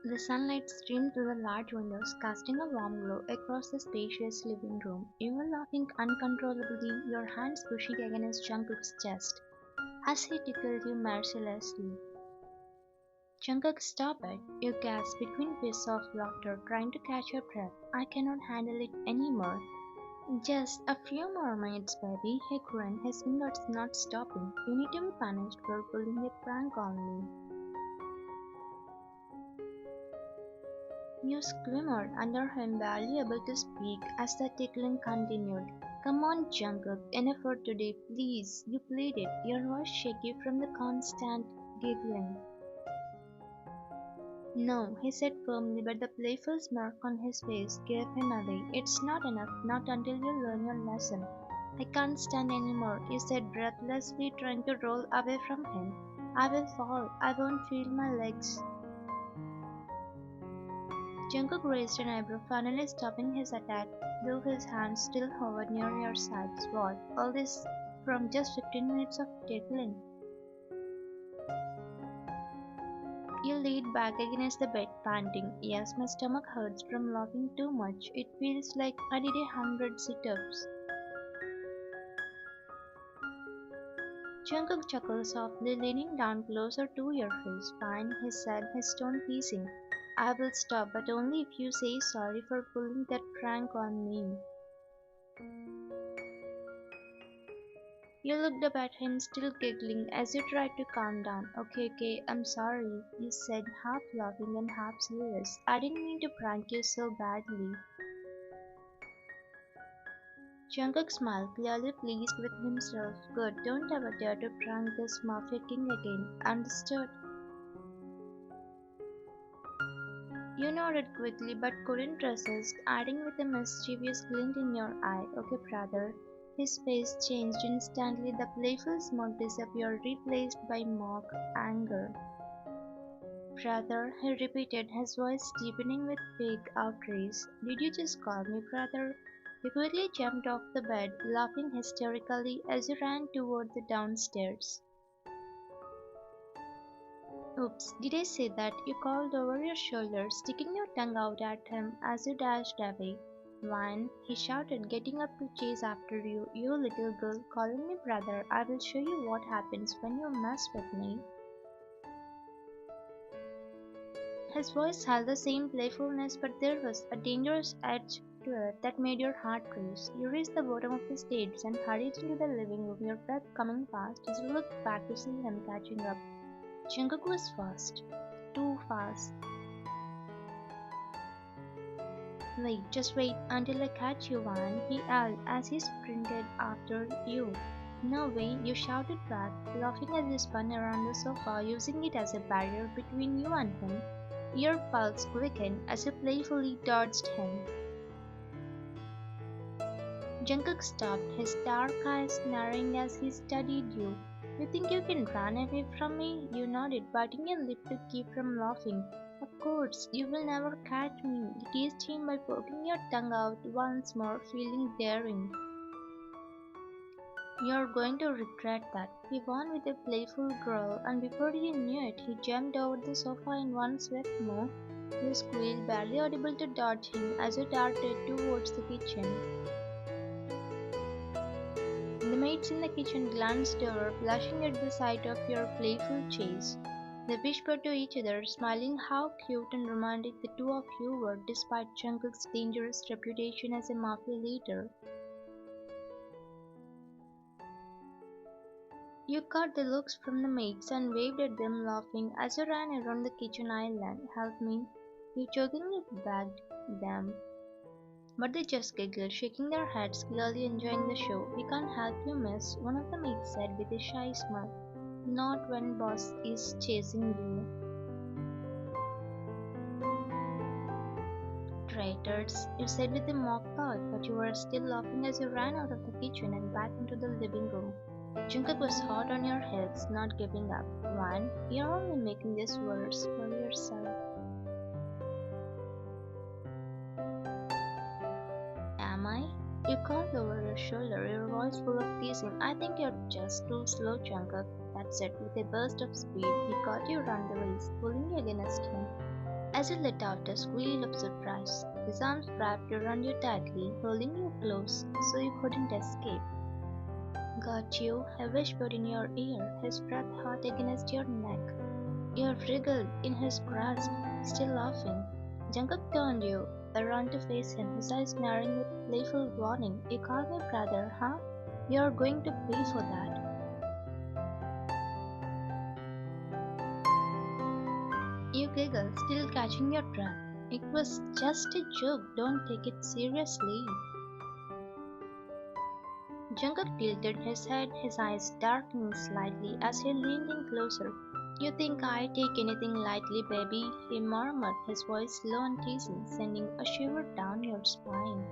The sunlight streamed through the large windows, casting a warm glow across the spacious living room. You were laughing uncontrollably, your hands pushing against Jungkook's chest as he tickled you mercilessly. Jungkook, stop it! You gasped between fits of laughter, trying to catch your breath. I cannot handle it anymore. Just a few more minutes, baby, he grinned, his fingers not stopping. You need to be punished for pulling a prank on me. You squirmed under him, barely able to speak, as the tickling continued. Come on, Jungkook, enough for today, please, you pleaded, your voice shaky from the constant giggling. No, he said firmly, but the playful smirk on his face gave him away. It's not enough, not until you learn your lesson. I can't stand anymore, he said breathlessly, trying to roll away from him. I will fall, I won't feel my legs. Jungkook raised an eyebrow, finally stopping his attack, though his hands still hovered near your sides. What? All this from just 15 minutes of tickling? You leaned back against the bed, panting. Yes, my stomach hurts from laughing too much. It feels like I did 100 sit-ups. Jungkook chuckled softly, leaning down closer to your face. Fine, he said, his tone teasing. I will stop, but only if you say sorry for pulling that prank on me. You looked up at him, still giggling, as you tried to calm down. Okay, okay, I'm sorry, you said, half laughing and half serious. I didn't mean to prank you so badly. Jungkook smiled, clearly pleased with himself. Good, don't ever dare to prank this Mafia king again. Understood? You nodded quickly but couldn't resist, adding with a mischievous glint in your eye. Okay, brother. His face changed instantly, the playful smirk disappeared, replaced by mock anger. Brother, he repeated, his voice deepening with fake outrage. Did you just call me brother? He quickly jumped off the bed, laughing hysterically as he ran toward the downstairs. Oops, did I say that? You called over your shoulder, sticking your tongue out at him as you dashed away. Wine, he shouted, getting up to chase after you. You little girl, calling me brother. I will show you what happens when you mess with me. His voice held the same playfulness, but there was a dangerous edge to it that made your heart race. You reached the bottom of the stairs and hurried into the living room, your breath coming fast as you looked back to see him catching up. Jungkook was fast. Too fast. Wait, just wait until I catch you, Van, he yelled as he sprinted after you. No way, you shouted back, laughing as you spun around the sofa, using it as a barrier between you and him. Your pulse quickened as you playfully dodged him. Jungkook stopped, his dark eyes narrowing as he studied you. You think you can run away from me? You nodded, biting your lip to keep from laughing. Of course, you will never catch me. You teased him by poking your tongue out once more, feeling daring. You're going to regret that. He warned with a playful growl, and before you knew it, he jumped over the sofa in one swift move. You squealed, barely audible to dodge him as you darted towards the kitchen. The maids in the kitchen glanced over, blushing at the sight of your playful chase. They whispered to each other, smiling how cute and romantic the two of you were, despite Jungkook's dangerous reputation as a mafia leader. You caught the looks from the maids and waved at them, laughing as you ran around the kitchen island. Help me, you jokingly begged them. But they just giggled, shaking their heads, clearly enjoying the show. We can't help you, miss, one of the maids said with a shy smile. Not when boss is chasing you. Traitors, you said with a mock pout, but you were still laughing as you ran out of the kitchen and back into the living room. Jungkook was hot on your heels, not giving up. One, you're only making this worse for yourself. Am I? You called over your shoulder, your voice full of teasing. I think you're just too slow, Jungkook. That's it. With a burst of speed, he caught you around the waist, pulling you against him. As he let out a squeal of surprise, his arms wrapped around you tightly, holding you close so you couldn't escape. Got you, he whispered in your ear, his breath hot against your neck. You wriggled in his grasp, still laughing. Jungkook turned you around to face him, his eyes narrowing with playful warning. You call me brother, huh? You're going to pay for that. You giggled, still catching your breath. It was just a joke, don't take it seriously. Jungkook tilted his head, his eyes darkening slightly as he leaned in closer. You think I take anything lightly, baby? He murmured, his voice low and teasing, sending a shiver down your spine.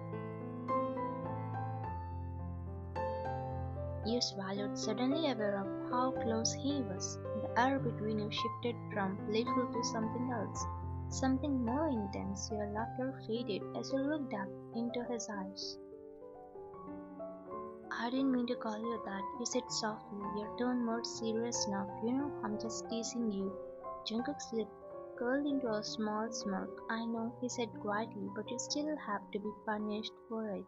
You swallowed, suddenly aware of how close he was. The air between you shifted from playful to something else, something more intense. Your laughter faded as you looked up into his eyes. I didn't mean to call you that, you said softly, your tone more serious now. You know, I'm just teasing you. Jungkook's lip curled into a small smirk. I know, he said quietly, but you still have to be punished for it.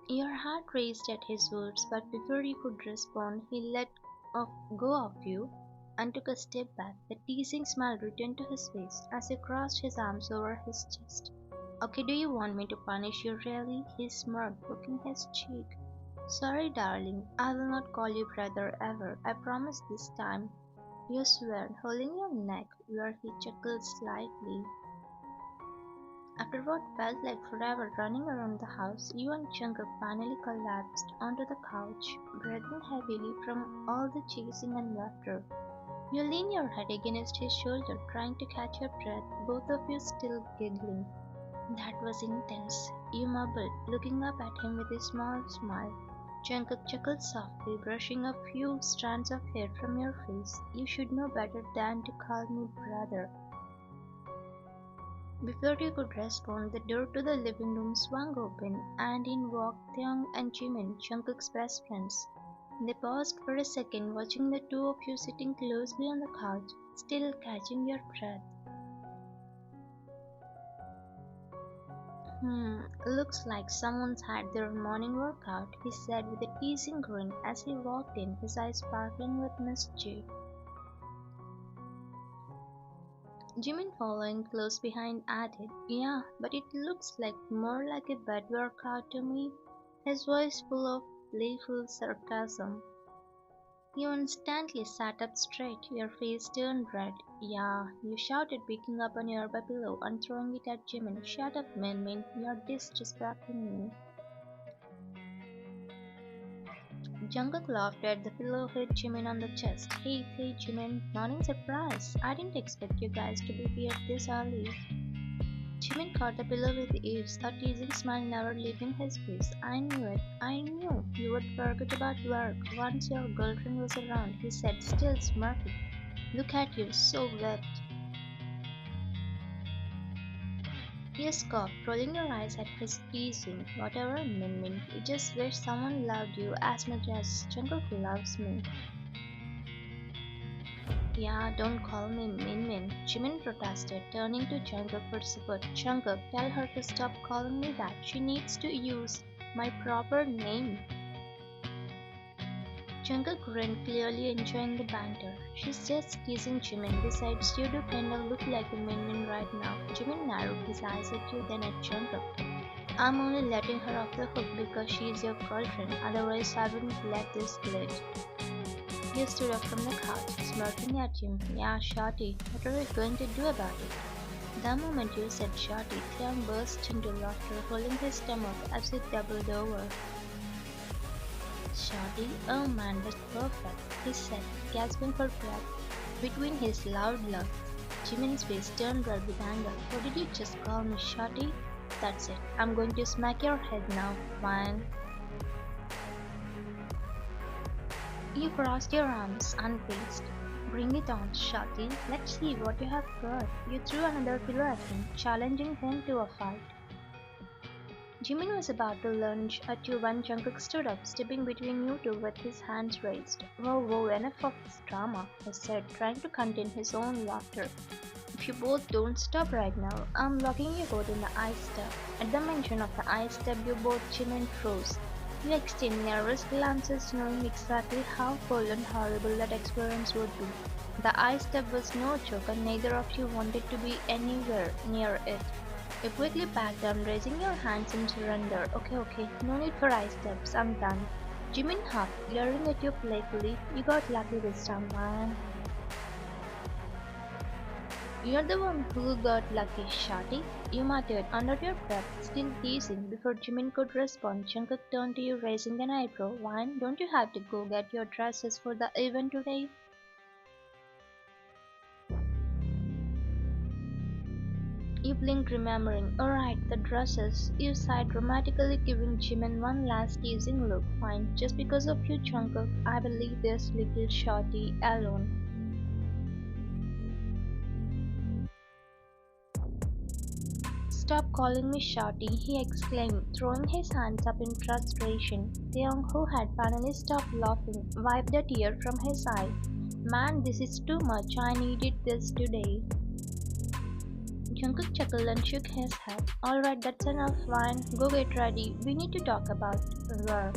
Your heart raced at his words, but before you could respond, he let go of you and took a step back. The teasing smile returned to his face as he crossed his arms over his chest. Okay, do you want me to punish you really? He smirked, poking his cheek. Sorry, darling, I will not call you brother ever. I promise this time. You swear, holding your neck, where he chuckled slightly. After what felt like forever running around the house, you and Jungkook finally collapsed onto the couch, breathing heavily from all the chasing and laughter. You lean your head against his shoulder, trying to catch your breath, both of you still giggling. That was intense, you mumbled, looking up at him with a small smile. Jungkook chuckled softly, brushing a few strands of hair from your face. You should know better than to call me brother. Before you could respond, the door to the living room swung open, and in walked Taeyong and Jimin, Jungkook's best friends. They paused for a second, watching the two of you sitting closely on the couch, still catching your breath. Looks like someone's had their morning workout, he said with a teasing grin as he walked in, his eyes sparkling with mischief. Jimin following close behind added, yeah, but it looks like more like a bed workout to me, his voice full of playful sarcasm. You instantly sat up straight, your face turned red. Yeah, you shouted, picking up a nearby pillow and throwing it at Jimin. Shut up, Min Min, you're disrespecting me. Jungkook laughed at the pillow hit Jimin on the chest. Hey, Jimin, morning surprise. I didn't expect you guys to be here this early. Jimin caught the pillow with ease, a teasing smile never leaving his face. I knew it. I knew you would forget about work once your girlfriend was around, he said, still smirking. Look at you, so wet. You scoffed, rolling your eyes at his teasing. Whatever, Min Min. You just wish someone loved you as much as Jungkook loves me. Yeah, don't call me Min Min, Jimin protested, turning to Jungkook for support. Jungkook, tell her to stop calling me that. She needs to use my proper name. Jungkook grinned, clearly enjoying the banter. She's just teasing Jimin. Besides, you do kinda look like a Min Min right now. Jimin narrowed his eyes at you, then at Jungkook. I'm only letting her off the hook because she's your girlfriend. Otherwise, I wouldn't let this slide. You stood up from the couch, smirking at him. Yeah, shorty, what are we going to do about it? The moment you said shorty, Clown burst into laughter, holding his stomach as he doubled over. Shorty? Oh man, that's perfect, he said, gasping for breath. Between his loud laughs, Jimin's face turned red with anger. What did you just call me, shorty? That's it. I'm going to smack your head now. Fine. You crossed your arms, unfazed. Bring it on, shorty. Let's see what you have got. You threw another pillow at him, challenging him to a fight. Jimin was about to lunge at you when Jungkook stood up, stepping between you two with his hands raised. Whoa, whoa, enough of this drama, he said, trying to contain his own laughter. If you both don't stop right now, I'm locking you both in the ice tub. At the mention of the ice tub, you both Jimin froze. You exchanged nervous glances, knowing exactly how cold and horrible that experience would be. The ice tub was no joke, and neither of you wanted to be anywhere near it. You quickly backed down, raising your hands in surrender. Okay, okay, no need for ice steps, I'm done. Jimin huffed, glaring at you playfully. You got lucky this time, man. You're the one who got lucky, shawty. You muttered under your breath, still teasing. Before Jimin could respond, Jungkook turned to you, raising an eyebrow. Wine, don't you have to go get your dresses for the event today? You blinked, remembering. Alright, the dresses. You sighed dramatically, giving Jimin one last teasing look. Fine, just because of you, Jungkook, I will leave this little shorty alone. Stop calling me shorty, he exclaimed, throwing his hands up in frustration. Taeyong, who had finally stopped laughing, wiped a tear from his eye. Man, this is too much. I needed this today. Jungkook chuckled and shook his head. Alright, that's enough, fine. Go get ready. We need to talk about work.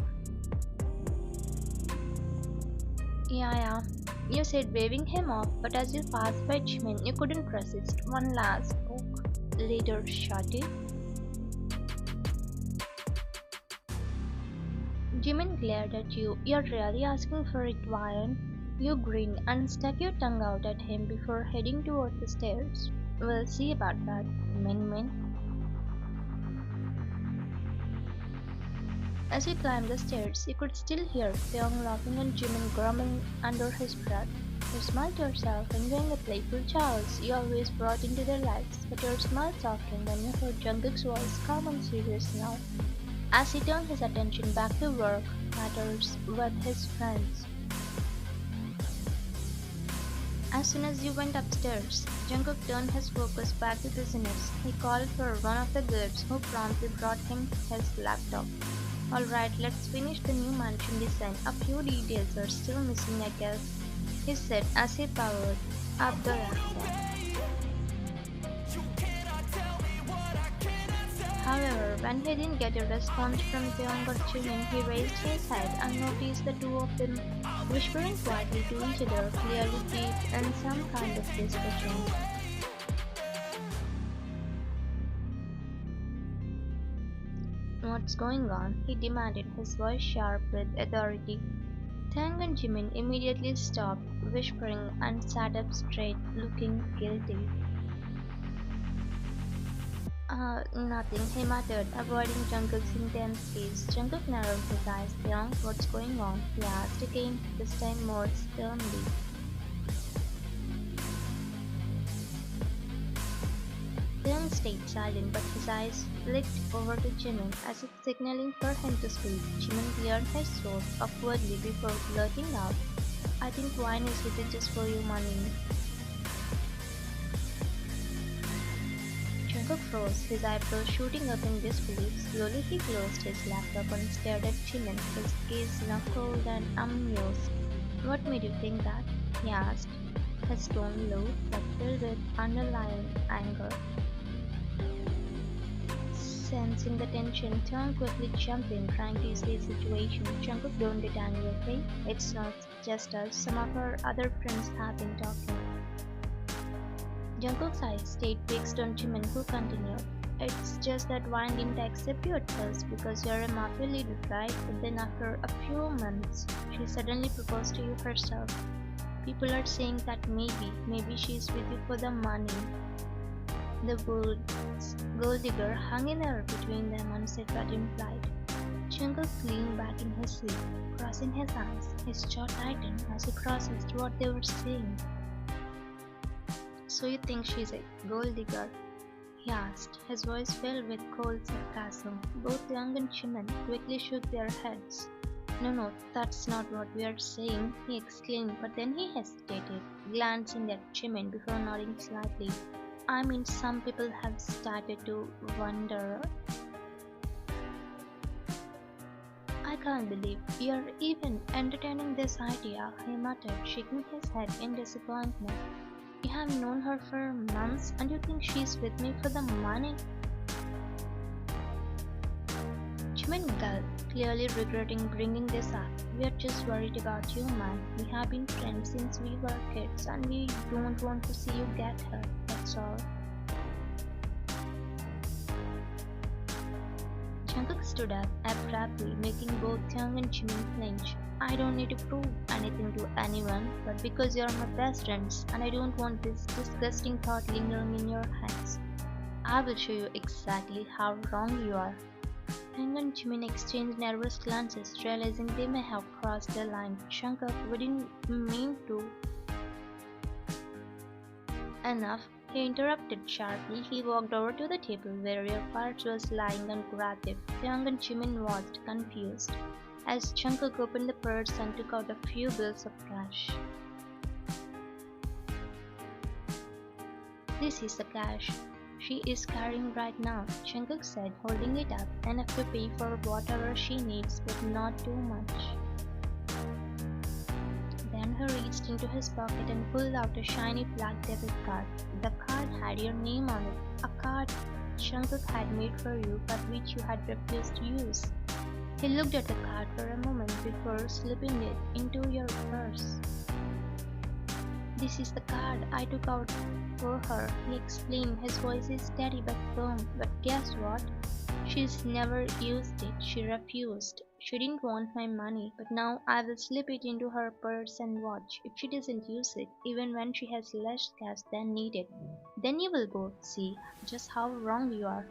Yeah. You said, waving him off, but as you passed by Jimin, you couldn't resist. One last poke. Later, shorty. Jimin glared at you. You're really asking for it, Ryan? You grinned and stuck your tongue out at him before heading toward the stairs. We'll see about that, Min. As he climbed the stairs, you could still hear Taeyong laughing and Jimin grumbling under his breath. You smiled to yourself, enjoying the playful chaos you always brought into their lives, but your smile softened when you heard Jungkook's voice calm and serious now, as he turned his attention back to work matters with his friends. As soon as you went upstairs, Jungkook turned his focus back to business. He called for one of the girls, who promptly brought him his laptop. Alright, let's finish the new mansion design. A few details are still missing, I guess, he said as he powered up the laptop. However, when he didn't get a response from Taeyong or Jimin, he raised his head and noticed the two of them whispering quietly to each other, clearly deep in some kind of discussion. What's going on? He demanded, his voice sharp with authority. Taeyong and Jimin immediately stopped whispering and sat up straight, looking guilty. Nothing, he muttered, avoiding Jungkook's intense gaze. Jungkook narrowed his eyes. Taeyong, what's going on? He asked again, this time more sternly. Taeyong stayed silent, but his eyes flicked over to Jimin as if signaling for him to speak. Jimin cleared his throat awkwardly before blurting out, I think wine is really just for you, money. Jungkook froze, his eyebrows shooting up in disbelief. Slowly he closed his laptop and stared at Jimin, his gaze now cold and amused. What made you think that? He asked, his tone low but filled with underlying anger. Sensing the tension, Taeyong quickly jumped in, trying to ease the situation. Jungkook, don't get angry, okay? It's not just us. Some of our other friends have been talking. Jungkook's eyes stayed fixed on Jimin, who continued. It's just that Wine didn't accept you at first because you're a Mafia leader, right? But then after a few months, she suddenly proposed to you herself. People are saying that maybe she's with you for the money. The gold digger hung in the air between them and said what implied. Jungkook leaned back in his seat, crossing his arms. His jaw tightened as he processed what they were saying. So you think she's a gold digger? He asked, his voice filled with cold sarcasm. Both Taeyong and Jimin quickly shook their heads. No, that's not what we are saying, he exclaimed, but then he hesitated, glancing at Jimin before nodding slightly. I mean, some people have started to wonder. can't believe you're even entertaining this idea, he muttered, shaking his head in disappointment. You have known her for months and you think she's with me for the money? Jimin gulped, clearly regretting bringing this up. We're just worried about you, man. We have been friends since we were kids and we don't want to see you get hurt, that's all. Jungkook stood up abruptly, making both Taeyang and Jimin flinch. I don't need to prove anything to anyone, but because you're my best friends and I don't want this disgusting thought lingering in your heads, I will show you exactly how wrong you are. Taeyang and Jimin exchanged nervous glances, realizing they may have crossed the line. Jungkook wouldn't mean to. Enough, he interrupted sharply. He walked over to the table where your purse was lying and grabbed it. Taeyang and Jimin watched, confused, as Jungkook opened the purse and took out a few bills of cash. This is the cash she is carrying right now, Jungkook said, holding it up, enough to pay for whatever she needs, but not too much. Then he reached into his pocket and pulled out a shiny black debit card. The card had your name on it, a card Jungkook had made for you but which you had refused to use. He looked at the card for a moment before slipping it into your purse. This is the card I took out for her, he explained. His voice is steady but firm. But guess what? She's never used it. She refused. She didn't want my money, but now I will slip it into her purse and watch. If she doesn't use it, even when she has less cash than needed, then you will both see just how wrong you are.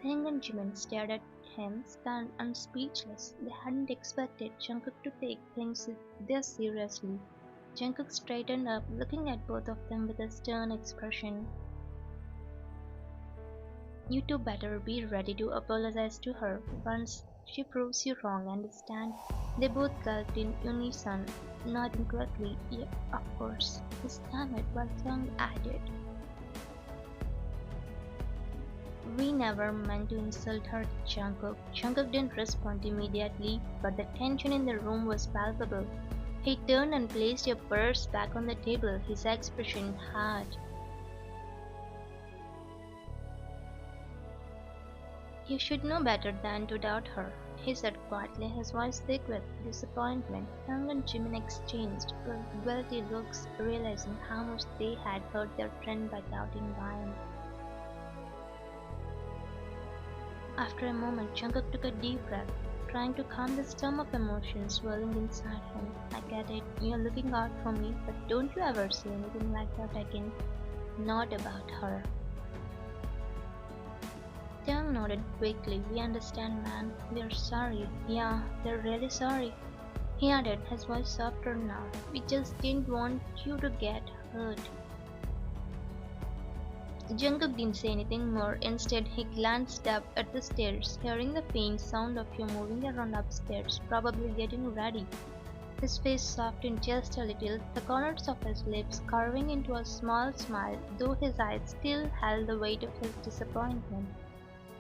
Taeyang and Jimin stared at him, stunned and speechless. They hadn't expected Jungkook to take things this seriously. Jungkook straightened up, looking at both of them with a stern expression. You two better be ready to apologize to her once she proves you wrong, understand? They both gulped in unison, nodding quickly. Yeah, of course, he stammered while Taeyang added. We never meant to insult her, Jungkook. Jungkook didn't respond immediately, but the tension in the room was palpable. He turned and placed your purse back on the table, his expression hard. You should know better than to doubt her, he said quietly, his voice thick with disappointment. Taeyang and Jimin exchanged guilty looks, realizing how much they had hurt their friend by doubting Ryan. After a moment, Jungkook took a deep breath, trying to calm the storm of emotions swirling inside him. I get it, you're looking out for me, but don't you ever say anything like that again. Not about her. Taeyang nodded quickly. We understand, man. We're sorry. Yeah, we're really sorry. He added, his voice softer now. We just didn't want you to get hurt. Jungkook didn't say anything more. Instead, he glanced up at the stairs, hearing the faint sound of you moving around upstairs, probably getting ready. His face softened just a little, the corners of his lips curving into a small smile, though his eyes still held the weight of his disappointment.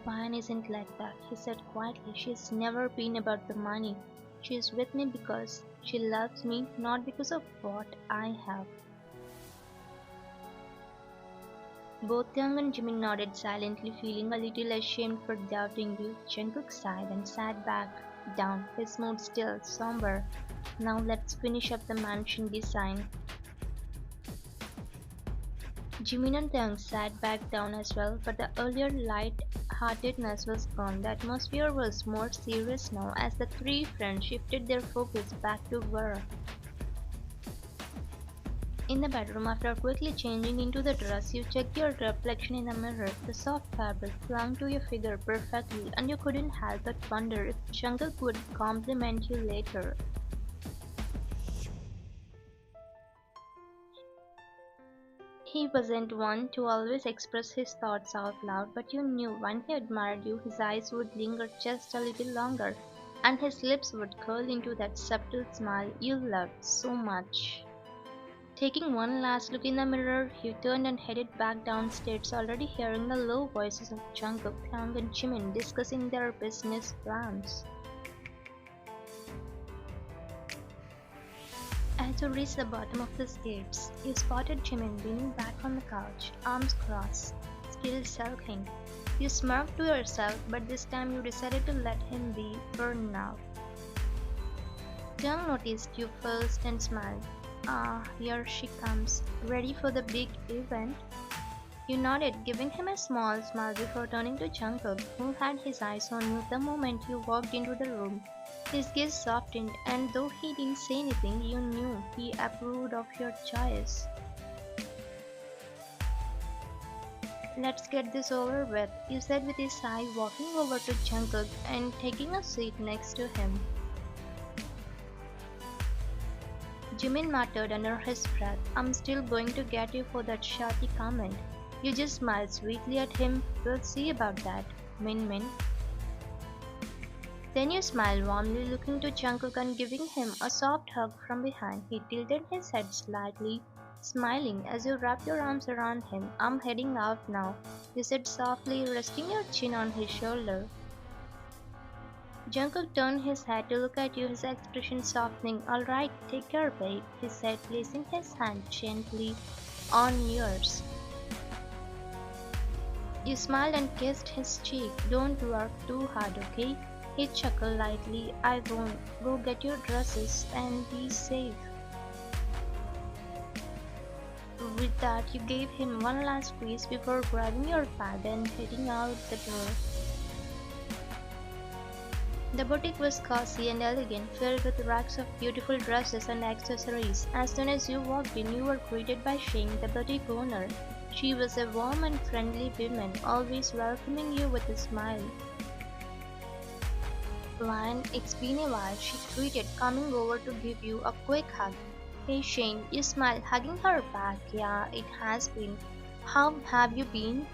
Ryan isn't like that, he said quietly. She's never been about the money. She is with me because she loves me, not because of what I have. Both Taeyang and Jimin nodded silently, feeling a little ashamed for doubting you. Jungkook sighed and sat back down, his mood still somber. Now let's finish up the mansion design. Jimin and Taeyang sat back down as well, but the earlier light-heartedness was gone. The atmosphere was more serious now as the three friends shifted their focus back to work. In the bedroom, after quickly changing into the dress, you checked your reflection in the mirror. The soft fabric clung to your figure perfectly, and you couldn't help but wonder if Jungkook would compliment you later. He wasn't one to always express his thoughts out loud, but you knew when he admired you, his eyes would linger just a little longer, and his lips would curl into that subtle smile you loved so much. Taking one last look in the mirror, he turned and headed back downstairs, already hearing the low voices of Jungkook, Taeyang and Jimin discussing their business plans. To reach the bottom of the stairs, you spotted Jimin leaning back on the couch, arms crossed, still sulking. You smirked to yourself, but this time you decided to let him be for now. Jung noticed you first and smiled. Ah, here she comes. Ready for the big event? You nodded, giving him a small smile before turning to Jungkook, who had his eyes on you the moment you walked into the room. His gaze softened, and though he didn't say anything, you knew he approved of your choice. Let's get this over with, you said with a sigh, walking over to Jungkook and taking a seat next to him. Jimin muttered under his breath, I'm still going to get you for that shorty comment. You just smiled sweetly at him. We'll see about that, Min Min. Then you smiled warmly, looking to Jungkook and giving him a soft hug from behind. He tilted his head slightly, smiling as you wrapped your arms around him. I'm heading out now, you said softly, resting your chin on his shoulder. Jungkook turned his head to look at you, his expression softening. Alright, take care, babe, he said, placing his hand gently on yours. You smiled and kissed his cheek. Don't work too hard, okay? He chuckled lightly. I won't. Go get your dresses and be safe. With that, you gave him one last squeeze before grabbing your bag and heading out the door. The boutique was cozy and elegant, filled with racks of beautiful dresses and accessories. As soon as you walked in, you were greeted by Shane, the boutique owner. She was a warm and friendly woman, always welcoming you with a smile. Ryan, it's been a while, she greeted, coming over to give you a quick hug. Hey Shane, you smiled, hugging her back. Yeah, it has been. How have you been?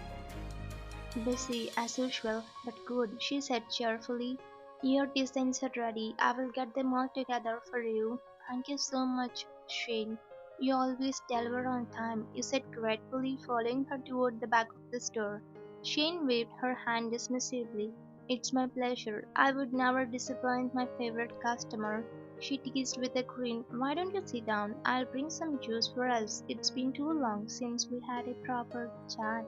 Busy, as usual, but good, she said cheerfully. Your designs are ready. I will get them all together for you. Thank you so much, Shane. You always deliver on time, you said gratefully, following her toward the back of the store. Shane waved her hand dismissively. It's my pleasure. I would never disappoint my favorite customer. She teased with a grin. Why don't you sit down? I'll bring some juice for us. It's been too long since we had a proper chat.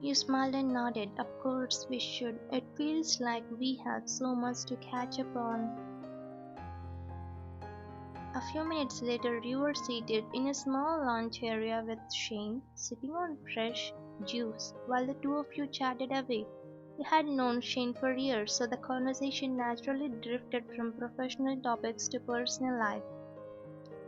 You smiled and nodded. Of course we should. It feels like we have so much to catch up on. A few minutes later, you were seated in a small lounge area with Shane, sipping on fresh juice, while the two of you chatted away. You had known Shane for years, so the conversation naturally drifted from professional topics to personal life.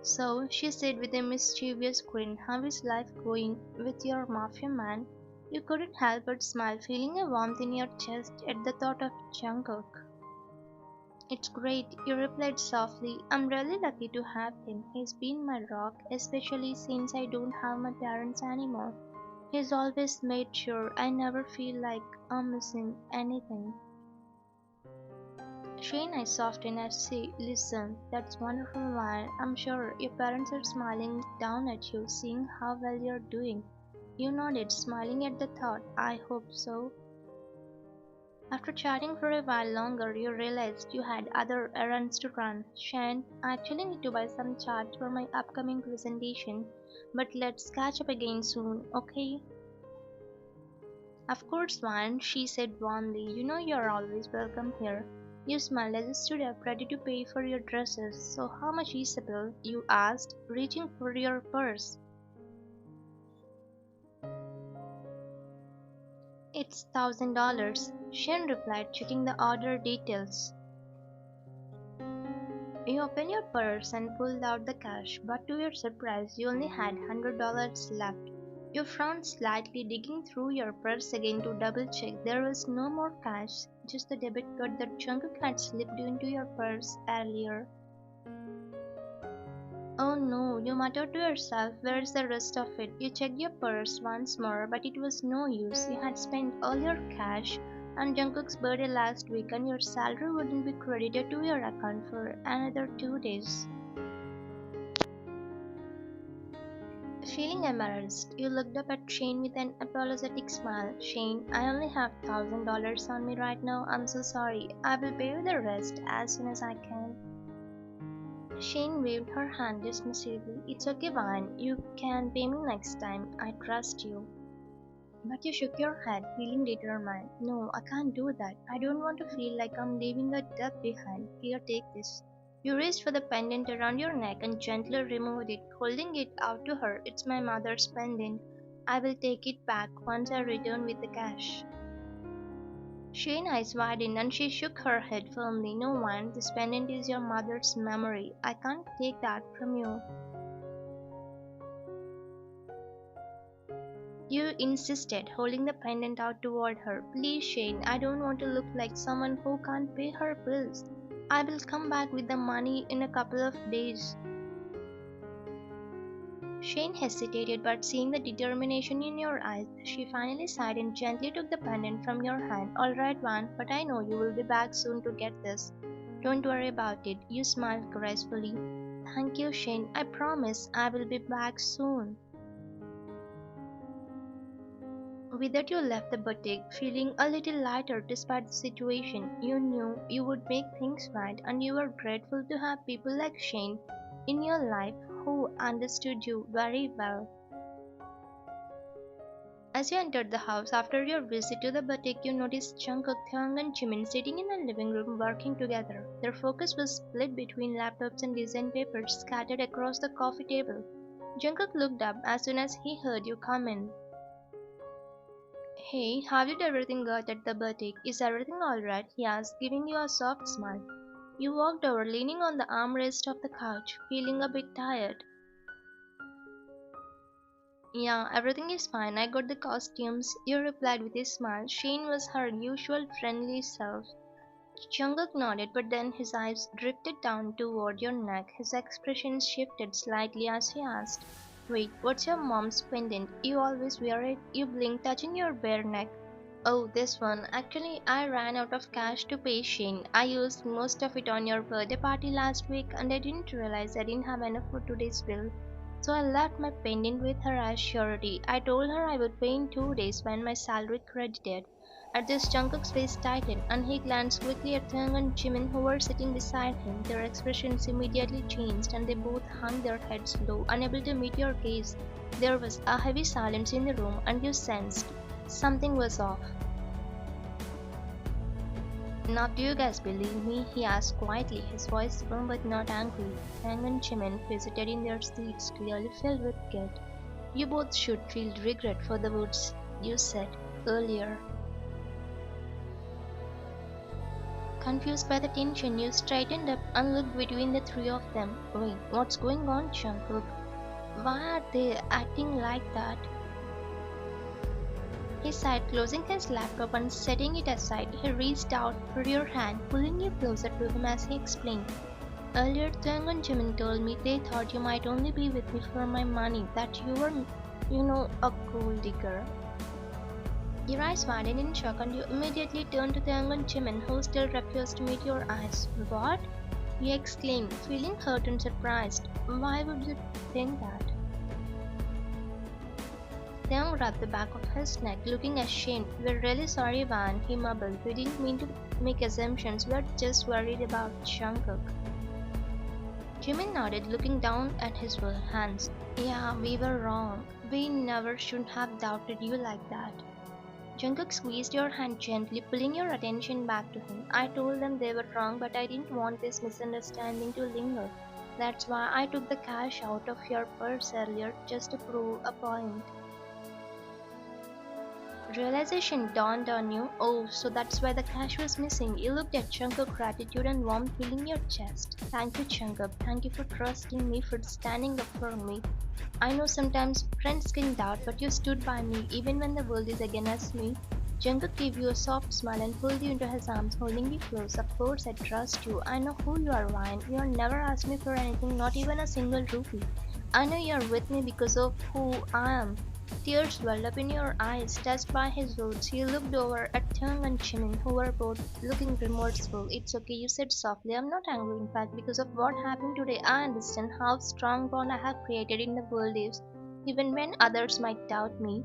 So, she said with a mischievous grin, how is life going with your Mafia man? You couldn't help but smile, feeling a warmth in your chest at the thought of Jungkook. It's great, you replied softly. I'm really lucky to have him. He's been my rock, especially since I don't have my parents anymore. He's always made sure I never feel like I'm missing anything. Shane eyes softened as she listened. That's wonderful, Ryan. I'm sure your parents are smiling down at you, seeing how well you're doing. You nodded, smiling at the thought. I hope so. After chatting for a while longer, you realized you had other errands to run. Shane, I actually need to buy some charts for my upcoming presentation, but let's catch up again soon, okay? Of course, Ryan, she said warmly. You know you're always welcome here. You smiled as you stood up, ready to pay for your dresses. So how much is the bill? You asked, reaching for your purse. It's $1,000, Shane replied, checking the order details. You opened your purse and pulled out the cash, but to your surprise, you only had $100 left. You frowned slightly, digging through your purse again to double check. There was no more cash, just the debit card that Jungkook had slipped into your purse earlier. Oh no, you muttered to yourself, where's the rest of it? You checked your purse once more, but it was no use. You had spent all your cash on Jungkook's birthday last week, and your salary wouldn't be credited to your account for another 2 days. Feeling embarrassed, you looked up at Shane with an apologetic smile. Shane, I only have $1,000 on me right now. I'm so sorry. I will pay you the rest as soon as I can. Shane waved her hand dismissively. It's okay, Van. You can pay me next time. I trust you. But you shook your head, feeling determined. No, I can't do that. I don't want to feel like I'm leaving a debt behind. Here, take this. You reached for the pendant around your neck and gently removed it, holding it out to her. It's my mother's pendant. I will take it back once I return with the cash. Shane's eyes widened and she shook her head firmly. No one, this pendant is your mother's memory. I can't take that from you. You insisted, holding the pendant out toward her. Please, Shane, I don't want to look like someone who can't pay her bills. I will come back with the money in a couple of days. Shane hesitated, but seeing the determination in your eyes, she finally sighed and gently took the pendant from your hand. All right, Van, but I know you will be back soon to get this. Don't worry about it. You smiled gracefully. Thank you, Shane. I promise I will be back soon. With that, you left the boutique, feeling a little lighter despite the situation. You knew you would make things right, and you were grateful to have people like Shane in your life who understood you very well. As you entered the house after your visit to the boutique, you noticed Jungkook, Taeyang, and Jimin sitting in the living room working together. Their focus was split between laptops and design papers scattered across the coffee table. Jungkook looked up as soon as he heard you come in. Hey, how did everything go at the boutique? Is everything alright? He asked, giving you a soft smile. You walked over, leaning on the armrest of the couch, feeling a bit tired. Yeah, everything is fine. I got the costumes. You replied with a smile. Shane was her usual friendly self. Jungkook nodded, but then his eyes drifted down toward your neck. His expression shifted slightly as he asked, wait, what's your mom's pendant? You always wear it? You blinked, touching your bare neck. Oh, this one. Actually, I ran out of cash to pay Shane. I used most of it on your birthday party last week and I didn't realize I didn't have enough for today's bill. So I left my pendant with her as surety. I told her I would pay in 2 days when my salary credited. At this, Jungkook's face tightened and he glanced quickly at Taeyang and Jimin who were sitting beside him. Their expressions immediately changed and they both hung their heads low, unable to meet your gaze. There was a heavy silence in the room and you sensed something was off. Now do you guys believe me? He asked quietly, his voice firm but not angry. Tang and Jimin visited in their seats, clearly filled with guilt. You both should feel regret for the words you said earlier. Confused by the tension, you straightened up and looked between the three of them. Wait, what's going on, Jungkook? Why are they acting like that? He sighed, closing his laptop and setting it aside. He reached out for your hand, pulling you closer to him as he explained. Earlier, Taeyang and Jimin told me they thought you might only be with me for my money, that you were, a gold digger. Your eyes widened in shock and you immediately turned to Taeyang and Jimin, who still refused to meet your eyes. What? You exclaimed, feeling hurt and surprised. Why would you think that? Taeyang rubbed the back of his neck, looking ashamed. We're really sorry, Van, he mumbled. We didn't mean to make assumptions. We're just worried about Jungkook. Jimin nodded, looking down at his hands. Yeah, we were wrong. We never should have doubted you like that. Jungkook squeezed your hand gently, pulling your attention back to him. I told them they were wrong, but I didn't want this misunderstanding to linger. That's why I took the cash out of your purse earlier, just to prove a point. Realization dawned on you. Oh, so that's why the cash was missing. You looked at Jungkook, gratitude and warmth filling your chest. Thank you, Jungkook. Thank you for trusting me, for standing up for me. I know sometimes friends can doubt, but you stood by me even when the world is against me. Jungkook gave you a soft smile and pulled you into his arms, holding you close. Of course, I trust you. I know who you are, Ryan. You have never asked me for anything, not even a single rupee. I know you are with me because of who I am. Tears welled up in your eyes, touched by his words. He looked over at Taeyang and Jimin, who were both looking remorseful. It's okay, you said softly. I'm not angry. In fact, because of what happened today, I understand how strong bond I have created in the world is, even when others might doubt me.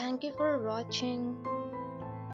Thank you for watching.